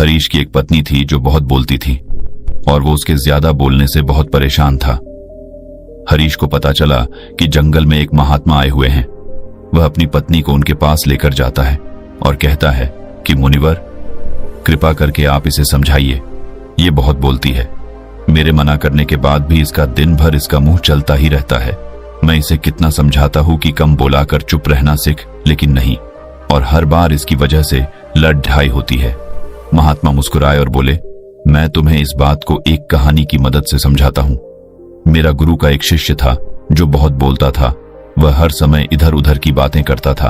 हरीश की एक पत्नी थी जो बहुत बोलती थी और वो उसके ज्यादा बोलने से बहुत परेशान था। हरीश को पता चला कि जंगल में एक महात्मा आए हुए हैं। वह अपनी पत्नी को उनके पास लेकर जाता है और कहता है कि मुनिवर, कृपा करके आप इसे समझाइए, ये बहुत बोलती है। मेरे मना करने के बाद भी इसका दिन भर इसका मुंह चलता ही रहता है। मैं इसे कितना समझाता हूं कि कम बोलाकर चुप रहना सीख, लेकिन नहीं, और हर बार इसकी वजह से लड़ ढाई होती है। महात्मा मुस्कुराए और बोले, मैं तुम्हें इस बात को एक कहानी की मदद से समझाता हूं। मेरा गुरु का एक शिष्य था जो बहुत बोलता था। वह हर समय इधर उधर की बातें करता था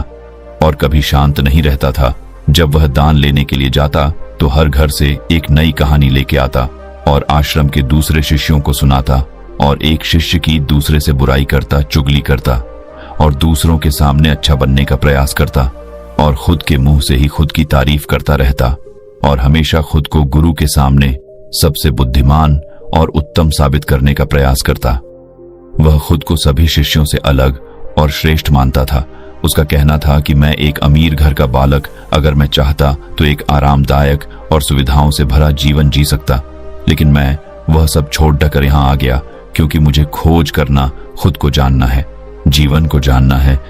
और कभी शांत नहीं रहता था। जब वह दान लेने के लिए जाता तो हर घर से एक नई कहानी लेके आता और आश्रम के दूसरे शिष्यों को सुनाता, और एक शिष्य की दूसरे से बुराई करता, चुगली करता और दूसरों के सामने अच्छा बनने का प्रयास करता और खुद के मुंह से ही खुद की तारीफ करता रहता और हमेशा खुद को गुरु के सामने सबसे बुद्धिमान और उत्तम साबित करने का प्रयास करता। वह खुद को सभी शिष्यों से अलग और श्रेष्ठ मानता था। उसका कहना था कि मैं एक अमीर घर का बालक अगर मैं चाहता तो एक आरामदायक और सुविधाओं से भरा जीवन जी सकता, लेकिन मैं वह सब छोड़ कर यहाँ आ गया क्योंकि मुझे खोज करना, खुद को जानना है, जीवन को जानना है।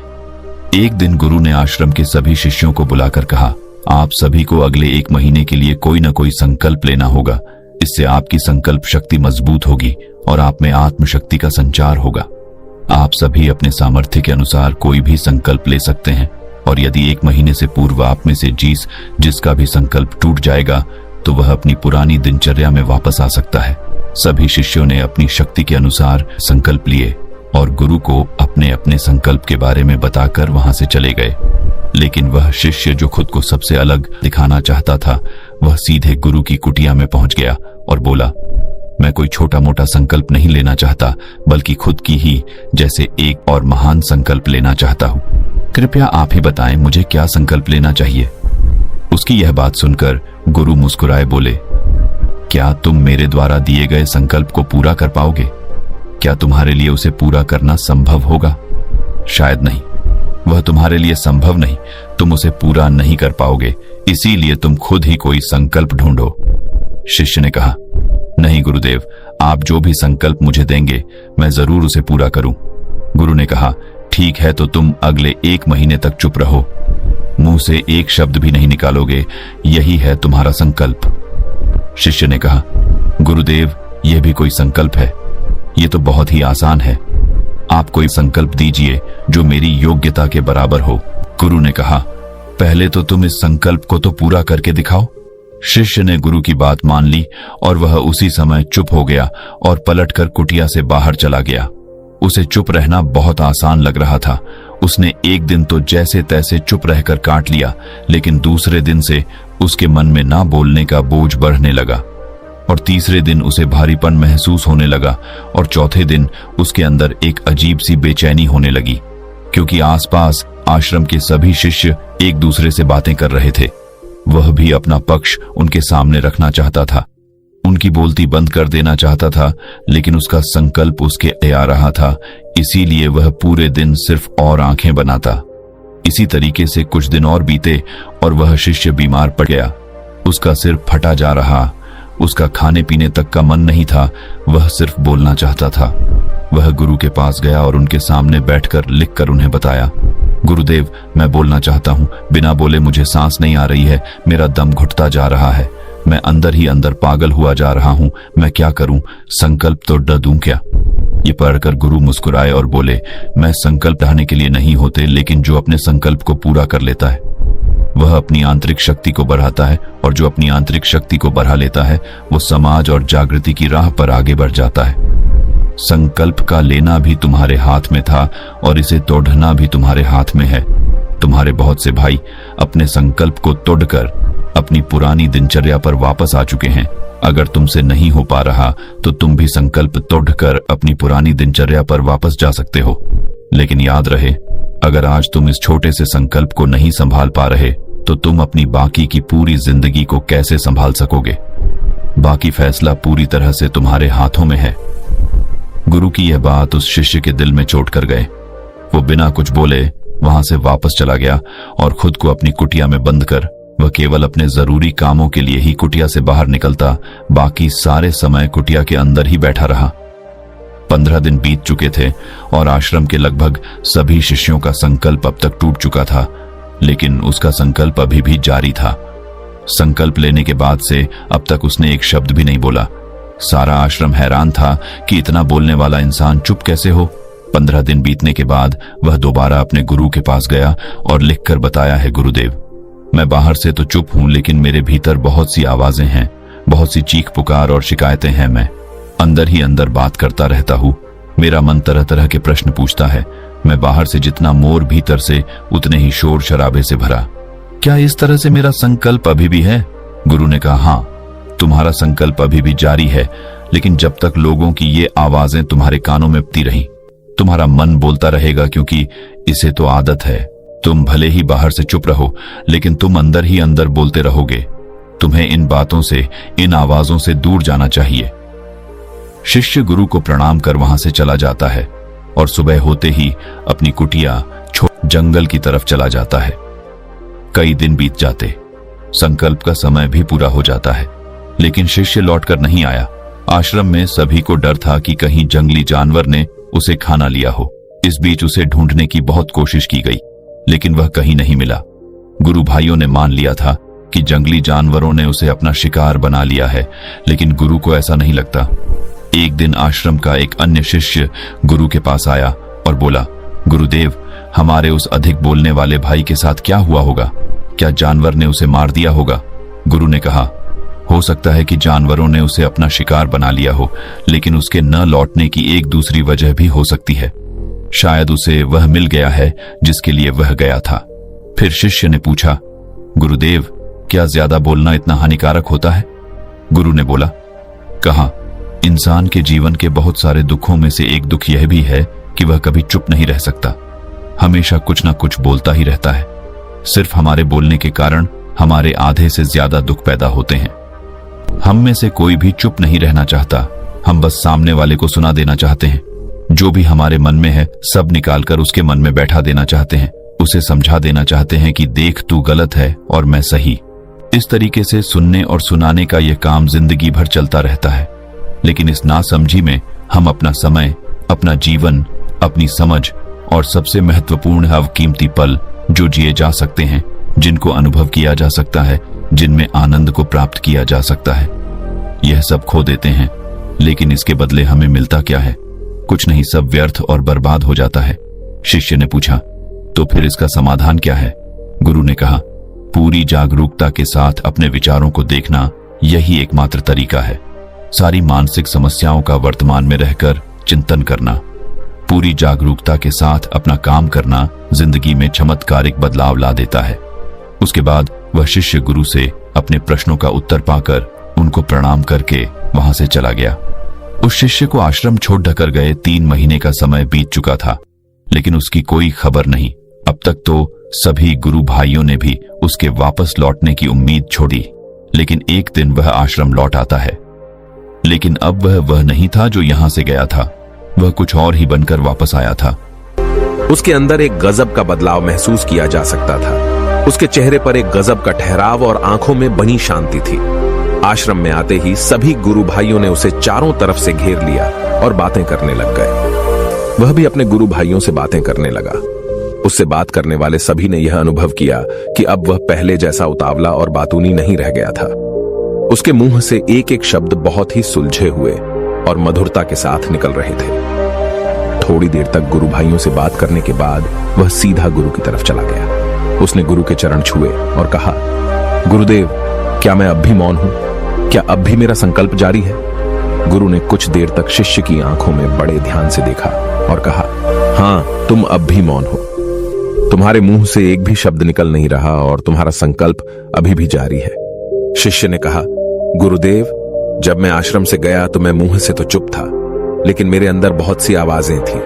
एक दिन गुरु ने आश्रम के सभी शिष्यों को बुलाकर कहा, आप सभी को अगले 1 महीने के लिए कोई न कोई संकल्प लेना होगा। इससे आपकी संकल्प शक्ति मजबूत होगी और आप में आत्मशक्ति का संचार होगा। आप सभी अपने सामर्थ्य के अनुसार कोई भी संकल्प ले सकते हैं, और यदि 1 महीने से पूर्व आप में से जिसका भी संकल्प टूट जाएगा तो वह अपनी पुरानी दिनचर्या में वापस आ सकता है। सभी शिष्यों ने अपनी शक्ति के अनुसार संकल्प लिए और गुरु को अपने अपने संकल्प के बारे में बताकर वहां से चले गए। लेकिन वह शिष्य जो खुद को सबसे अलग दिखाना चाहता था, वह सीधे गुरु की कुटिया में पहुंच गया और बोला, मैं कोई छोटा मोटा संकल्प नहीं लेना चाहता, बल्कि खुद की ही जैसे एक और महान संकल्प लेना चाहता हूं। कृपया आप ही बताएं मुझे क्या संकल्प लेना चाहिए। उसकी यह बात सुनकर गुरु मुस्कुराए बोले, क्या तुम मेरे द्वारा दिए गए संकल्प को पूरा कर पाओगे? क्या तुम्हारे लिए उसे पूरा करना संभव होगा? शायद नहीं, वह तुम्हारे लिए संभव नहीं, तुम उसे पूरा नहीं कर पाओगे, इसीलिए तुम खुद ही कोई संकल्प ढूंढो। शिष्य ने कहा, नहीं गुरुदेव, आप जो भी संकल्प मुझे देंगे मैं जरूर उसे पूरा करूं। गुरु ने कहा, ठीक है, तो तुम अगले 1 महीने तक चुप रहो, मुंह से एक शब्द भी नहीं निकालोगे, यही है तुम्हारा संकल्प। शिष्य ने कहा, गुरुदेव, यह भी कोई संकल्प है? ये तो बहुत ही आसान है, आप कोई संकल्प दीजिए जो मेरी योग्यता के बराबर हो। गुरु ने कहा, पहले तो तुम इस संकल्प को तो पूरा करके दिखाओ। शिष्य ने गुरु की बात मान ली और वह उसी समय चुप हो गया और पलटकर कुटिया से बाहर चला गया। उसे चुप रहना बहुत आसान लग रहा था। उसने एक दिन तो जैसे तैसे चुप रहकर काट लिया, लेकिन दूसरे दिन से उसके मन में ना बोलने का बोझ बढ़ने लगा और तीसरे दिन उसे भारीपन महसूस होने लगा और चौथे दिन उसके अंदर एक अजीब सी बेचैनी होने लगी, क्योंकि आसपास आश्रम के सभी शिष्य एक दूसरे से बातें कर रहे थे। वह भी अपना पक्ष उनके सामने रखना चाहता था, उनकी बोलती बंद कर देना चाहता था, लेकिन उसका संकल्प उसके आ रहा था, इसीलिए वह पूरे दिन सिर्फ और आंखें बनाता। इसी तरीके से कुछ दिन और बीते और वह शिष्य बीमार पड़ गया। उसका सिर फटा जा रहा, उसका खाने पीने तक का मन नहीं था, वह सिर्फ बोलना चाहता था। वह गुरु के पास गया और उनके सामने बैठकर लिखकर उन्हें बताया, गुरुदेव, मैं बोलना चाहता हूं, बिना बोले मुझे सांस नहीं आ रही है, मेरा दम घुटता जा रहा है, मैं अंदर ही अंदर पागल हुआ जा रहा हूं, मैं क्या करूं, संकल्प तो ड दूं क्या? ये पढ़कर गुरु मुस्कुराए और बोले, मैं संकल्प ढाने के लिए नहीं होते, लेकिन जो अपने संकल्प को पूरा कर लेता है वह अपनी आंतरिक शक्ति को बढ़ाता है, और जो अपनी आंतरिक शक्ति को बढ़ा लेता है वो समाज और जागृति की राह पर आगे बढ़ जाता है। संकल्प का लेना भी तुम्हारे हाथ में था और इसे तोड़ना भी तुम्हारे हाथ में है। तुम्हारे बहुत से भाई अपने संकल्प को तोड़कर अपनी पुरानी दिनचर्या पर वापस आ चुके हैं। अगर तुमसे नहीं हो पा रहा तो तुम भी संकल्प तोड़कर अपनी पुरानी दिनचर्या पर वापस जा सकते हो। लेकिन याद रहे, अगर आज तुम इस छोटे से संकल्प को नहीं संभाल पा रहे तो तुम अपनी बाकी की पूरी जिंदगी को कैसे संभाल सकोगे? बाकी फैसला पूरी तरह से तुम्हारे हाथों में है। गुरु की यह बात उस शिष्य के दिल में चोट कर गए। वो बिना कुछ बोले वहां से वापस चला गया और खुद को अपनी कुटिया में बंद कर वह केवल अपने जरूरी कामों के लिए ही कुटिया से बाहर निकलता, बाकी सारे समय कुटिया के अंदर ही बैठा रहा। 15 दिन बीत चुके थे और आश्रम के लगभग सभी शिष्यों का संकल्प अब तक टूट चुका था, लेकिन उसका संकल्प अभी भी जारी था। संकल्प लेने के बाद से अब तक उसने एक शब्द भी नहीं बोला। सारा आश्रम हैरान था कि इतना बोलने वाला इंसान चुप कैसे हो। 15 दिन बीतने के बाद वह दोबारा अपने गुरु के पास गया और लिखकर बताया है, गुरुदेव, मैं बाहर से तो चुप हूं, लेकिन मेरे भीतर बहुत सी आवाजें हैं, बहुत सी चीख पुकार और शिकायतें हैं। मैं अंदर ही अंदर बात करता रहता हूं। मेरा मन तरह तरह के प्रश्न पूछता है। मैं बाहर से जितना मोर, भीतर से उतने ही शोर शराबे से भरा। क्या इस तरह से मेरा संकल्प अभी भी है? गुरु ने कहा, हाँ, तुम्हारा संकल्प अभी भी जारी है, लेकिन जब तक लोगों की ये आवाजें तुम्हारे कानों में उठती रही, तुम्हारा मन बोलता रहेगा, क्योंकि इसे तो आदत है। तुम भले ही बाहर से चुप रहो, लेकिन तुम अंदर ही अंदर बोलते रहोगे। तुम्हें इन बातों से, इन आवाजों से दूर जाना चाहिए। शिष्य गुरु को प्रणाम कर वहां से चला जाता है और सुबह होते ही अपनी कुटिया छोड़ जंगल की तरफ चला जाता है। कई दिन बीत जाते, संकल्प का समय भी पूरा हो जाता है, लेकिन शिष्य लौटकर नहीं आया। आश्रम में सभी को डर था कि कहीं जंगली जानवर ने उसे खाना लिया हो। इस बीच उसे ढूंढने की बहुत कोशिश की गई, लेकिन वह कहीं नहीं मिला। गुरु भाइयों ने मान लिया था कि जंगली जानवरों ने उसे अपना शिकार बना लिया है, लेकिन गुरु को ऐसा नहीं लगता। एक दिन आश्रम का एक अन्य शिष्य गुरु के पास आया और बोला, गुरुदेव, हमारे उस अधिक बोलने वाले भाई के साथ क्या हुआ होगा? क्या जानवर ने उसे मार दिया होगा? गुरु ने कहा, हो सकता है कि जानवरों ने उसे अपना शिकार बना लिया हो, लेकिन उसके न लौटने की एक दूसरी वजह भी हो सकती है। शायद उसे वह मिल गया है जिसके लिए वह गया था। फिर शिष्य ने पूछा, गुरुदेव, क्या ज्यादा बोलना इतना हानिकारक होता है? गुरु ने बोला, कहा, इंसान के जीवन के बहुत सारे दुखों में से एक दुख यह भी है कि वह कभी चुप नहीं रह सकता, हमेशा कुछ ना कुछ बोलता ही रहता है। सिर्फ हमारे बोलने के कारण हमारे आधे से ज्यादा दुख पैदा होते हैं। हम में से कोई भी चुप नहीं रहना चाहता, हम बस सामने वाले को सुना देना चाहते हैं। जो भी हमारे मन में है सब निकालकर उसके मन में बैठा देना चाहते हैं, उसे समझा देना चाहते हैं कि देख, तू गलत है और मैं सही। इस तरीके से सुनने और सुनाने का यह काम जिंदगी भर चलता रहता है, लेकिन इस नासमझी में हम अपना समय, अपना जीवन, अपनी समझ और सबसे महत्वपूर्ण अवकीमती पल जो जिए जा सकते हैं, जिनको अनुभव किया जा सकता है, जिनमें आनंद को प्राप्त किया जा सकता है, यह सब खो देते हैं। लेकिन इसके बदले हमें मिलता क्या है? कुछ नहीं, सब व्यर्थ और बर्बाद हो जाता है। शिष्य ने पूछा, तो फिर इसका समाधान क्या है? गुरु ने कहा, पूरी जागरूकता के साथ अपने विचारों को देखना, यही एकमात्र तरीका है। सारी मानसिक समस्याओं का वर्तमान में रहकर चिंतन करना, पूरी जागरूकता के साथ अपना काम करना जिंदगी में चमत्कारिक बदलाव ला देता है। उसके बाद वह शिष्य गुरु से अपने प्रश्नों का उत्तर पाकर उनको प्रणाम करके वहां से चला गया। उस शिष्य को आश्रम छोड़ ढकर गए 3 महीने का समय बीत चुका था, लेकिन उसकी कोई खबर नहीं। अब तक तो सभी गुरु भाइयों ने भी उसके वापस लौटने की उम्मीद छोड़ी, लेकिन एक दिन वह आश्रम लौट आता है। लेकिन अब वह नहीं था जो यहां से गया था, वह कुछ और ही बनकर वापस आया था। उसके अंदर एक गजब का बदलाव महसूस किया जा सकता था। उसके चेहरे पर एक गजब का ठहराव और आंखों में बनी शांति थी। आश्रम में आते ही सभी गुरु भाइयों ने उसे चारों तरफ से घेर लिया और बातें करने लग गए। वह भी अपने गुरु भाइयों से बातें करने लगा। उससे बात करने वाले सभी ने यह अनुभव किया कि अब वह पहले जैसा उतावला और बातूनी नहीं रह गया था। उसके मुंह से एक एक शब्द बहुत ही सुलझे हुए और मधुरता के साथ निकल रहे थे। थोड़ी देर तक गुरु भाइयों से बात करने के बाद वह सीधा गुरु की तरफ चला गया। उसने गुरु के चरण छुए और कहा, गुरुदेव, क्या मैं अब भी मौन हूं? क्या अब भी मेरा संकल्प जारी है? गुरु ने कुछ देर तक शिष्य की आंखों में बड़े ध्यान से देखा और कहा, हां, तुम अब भी मौन हो। तुम्हारे मुंह से एक भी शब्द निकल नहीं रहा और तुम्हारा संकल्प अभी भी जारी है। शिष्य ने कहा, गुरुदेव, जब मैं आश्रम से गया तो मैं मुंह से तो चुप था, लेकिन मेरे अंदर बहुत सी आवाजें थी।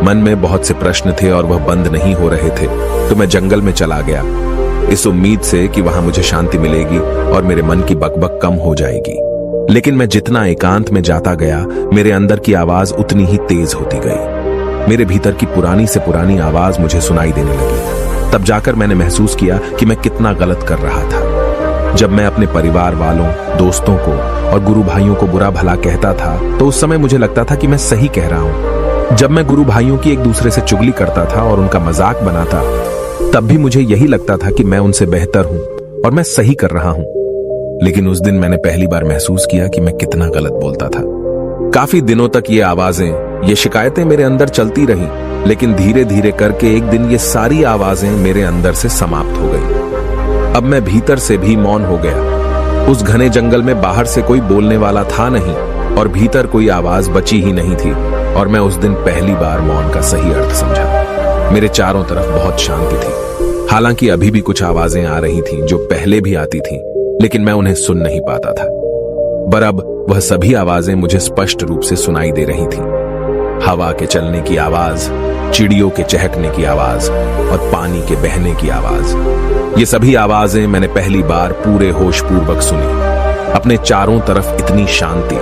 मन में बहुत से प्रश्न थे और वह बंद नहीं हो रहे थे, तो मैं जंगल में चला गया, इस उम्मीद से कि वहां मुझे शांति मिलेगी और मेरे मन की बकबक कम हो जाएगी। लेकिन मैं जितना एकांत में जाता गया, मेरे अंदर की आवाज उतनी ही तेज होती गई। मेरे भीतर की पुरानी से पुरानी आवाज मुझे सुनाई देने लगी। तब जाकर मैंने महसूस किया कि मैं कितना गलत कर रहा था। जब मैं अपने परिवार वालों, दोस्तों को और गुरु भाइयों को बुरा भला कहता था तो उस समय मुझे लगता था कि मैं सही कह रहा हूं। जब मैं गुरु भाइयों की एक दूसरे से चुगली करता था और उनका मजाक बनाता, तब भी मुझे यही लगता था कि मैं उनसे बेहतर हूं और मैं सही कर रहा हूं। लेकिन उस दिन मैंने पहली बार महसूस किया कि मैं कितना गलत बोलता था। काफी दिनों तक ये आवाजें, ये शिकायतें मेरे अंदर चलती रहीं, लेकिन धीरे धीरे करके एक दिन ये सारी आवाजें मेरे अंदर से समाप्त हो गई। अब मैं भीतर से भी मौन हो गया। उस घने जंगल में बाहर से कोई बोलने वाला था नहीं और भीतर कोई आवाज बची ही नहीं थी, और मैं उस दिन पहली बार मौन का सही अर्थ समझा। मेरे चारों तरफ बहुत शांति थी। हालांकि अभी भी कुछ आवाजें आ रही थीं जो पहले भी आती थीं, लेकिन मैं उन्हें सुन नहीं पाता था। पर अब वह सभी आवाजें मुझे स्पष्ट रूप से सुनाई दे रही थीं। हवा के चलने की आवाज, चिड़ियों के चहकने की आवाज और पानी के बहने की आवाज। ये सभी आवाजें मैंने पहली बार पूरे होशपूर्वक सुनी। अपने चारों तरफ इतनी शांति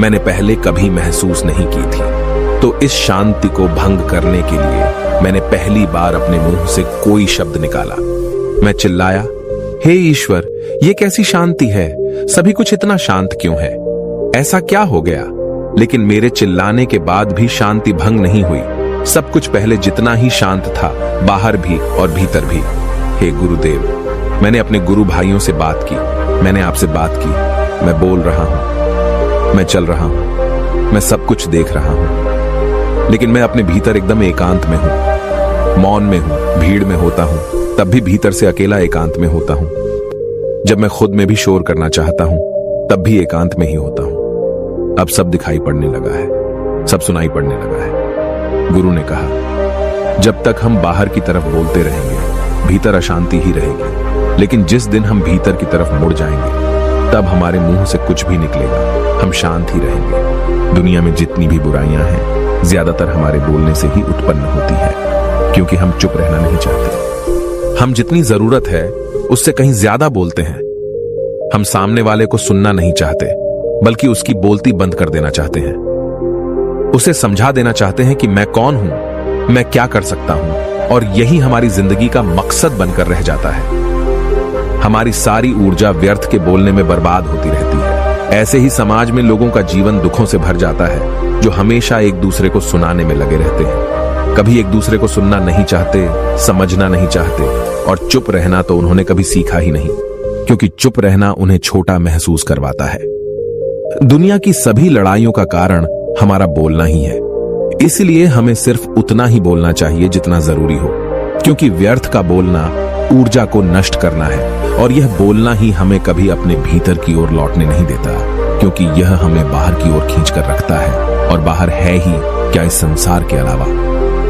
मैंने पहले कभी महसूस नहीं की थी। तो इस शांति को भंग करने के लिए मैंने पहली बार अपने मुंह से कोई शब्द निकाला। मैं चिल्लाया, हे ईश्वर, ये कैसी शांति है? सभी कुछ इतना शांत क्यों है? ऐसा क्या हो गया? लेकिन मेरे चिल्लाने के बाद भी शांति भंग नहीं हुई। सब कुछ पहले जितना ही शांत था, बाहर भी और भीतर भी। हे गुरुदेव, मैंने अपने गुरु भाइयों से बात की, मैंने आपसे बात की। मैं बोल रहा हूं, मैं चल रहा हूं, मैं सब कुछ देख रहा हूं, लेकिन मैं अपने भीतर एकदम एकांत में हूं, मौन में हूं। भीड़ में होता हूं तब भी भीतर से अकेला एकांत में होता हूं। जब मैं खुद में भी शोर करना चाहता हूं तब भी एकांत में ही होता हूं। अब सब दिखाई पड़ने लगा है, सब सुनाई पड़ने लगा है। गुरु ने कहा, जब तक हम बाहर की तरफ बोलते रहेंगे भीतर अशांति ही रहेगी, लेकिन जिस दिन हम भीतर की तरफ मुड़ जाएंगे तब हमारे मुंह से कुछ भी निकलेगा, हम शांत ही रहेंगे। दुनिया में जितनी भी बुराइयां हैं ज्यादातर हमारे बोलने से ही उत्पन्न होती है, क्योंकि हम चुप रहना नहीं चाहते। हम जितनी जरूरत है उससे कहीं ज्यादा बोलते हैं। हम सामने वाले को सुनना नहीं चाहते, बल्कि उसकी बोलती बंद कर देना चाहते हैं। उसे समझा देना चाहते हैं कि मैं कौन हूं, मैं क्या कर सकता हूं, और यही हमारी जिंदगी का मकसद बनकर रह जाता है। हमारी सारी ऊर्जा व्यर्थ के बोलने में बर्बाद होती रहती है। ऐसे ही समाज में लोगों का जीवन दुखों से भर जाता है, जो हमेशा एक दूसरे को सुनाने में लगे रहते हैं। कभी एक दूसरे को सुनना नहीं चाहते, समझना नहीं चाहते, और चुप रहना तो उन्होंने कभी सीखा ही नहीं, क्योंकि चुप रहना उन्हें छोटा महसूस करवाता है। दुनिया की सभी लड़ाइयों का कारण हमारा बोलना ही है। इसलिए हमें सिर्फ उतना ही बोलना चाहिए जितना जरूरी हो, क्योंकि व्यर्थ का बोलना ऊर्जा को नष्ट करना है, और यह बोलना ही हमें कभी अपने भीतर की ओर लौटने नहीं देता, क्योंकि यह हमें बाहर की ओर खींच कर रखता है, और बाहर है ही क्या इस संसार के अलावा।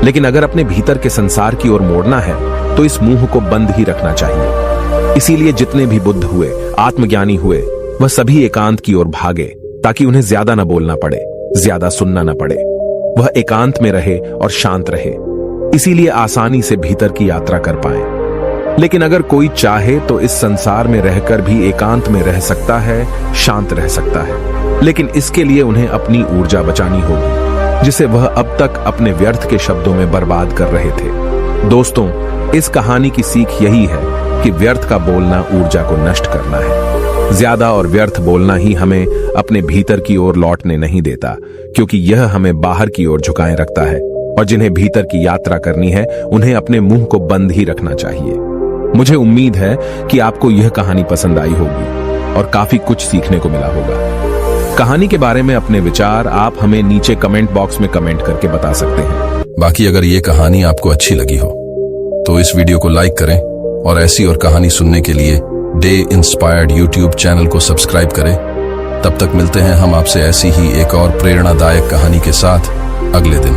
लेकिन अगर अपने भीतर के संसार की ओर मोड़ना है तो इस मुंह को बंद ही रखना चाहिए। इसीलिए जितने भी बुद्ध हुए, आत्मज्ञानी हुए, वह सभी एकांत की ओर भागे, ताकि उन्हें ज्यादा न बोलना पड़े, ज्यादा सुनना न पड़े। वह एकांत में रहे और शांत रहे, इसीलिए आसानी से भीतर की यात्रा कर पाए। लेकिन अगर कोई चाहे तो इस संसार में रहकर भी एकांत में रह सकता है, शांत रह सकता है, लेकिन इसके लिए उन्हें अपनी ऊर्जा बचानी होगी, जिसे वह अब तक अपने व्यर्थ के शब्दों में बर्बाद कर रहे थे। दोस्तों, इस कहानी की सीख यही है कि व्यर्थ का बोलना ऊर्जा को नष्ट करना है। ज्यादा और व्यर्थ बोलना ही हमें अपने भीतर की ओर लौटने नहीं देता, क्योंकि यह हमें बाहर की ओर झुकाए रखता है, और जिन्हें भीतर की यात्रा करनी है उन्हें अपने मुंह को बंद ही रखना चाहिए। मुझे उम्मीद है कि आपको यह कहानी पसंद आई होगी और काफी कुछ सीखने को मिला होगा। कहानी के बारे में अपने विचार आप हमें नीचे कमेंट बॉक्स में कमेंट करके बता सकते हैं। बाकी अगर ये कहानी आपको अच्छी लगी हो तो इस वीडियो को लाइक करें, और ऐसी और कहानी सुनने के लिए डे इंस्पायर्ड यूट्यूब चैनल को सब्सक्राइब करें। तब तक मिलते हैं हम आपसे ऐसी ही एक और प्रेरणादायक कहानी के साथ अगले दिन।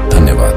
धन्यवाद।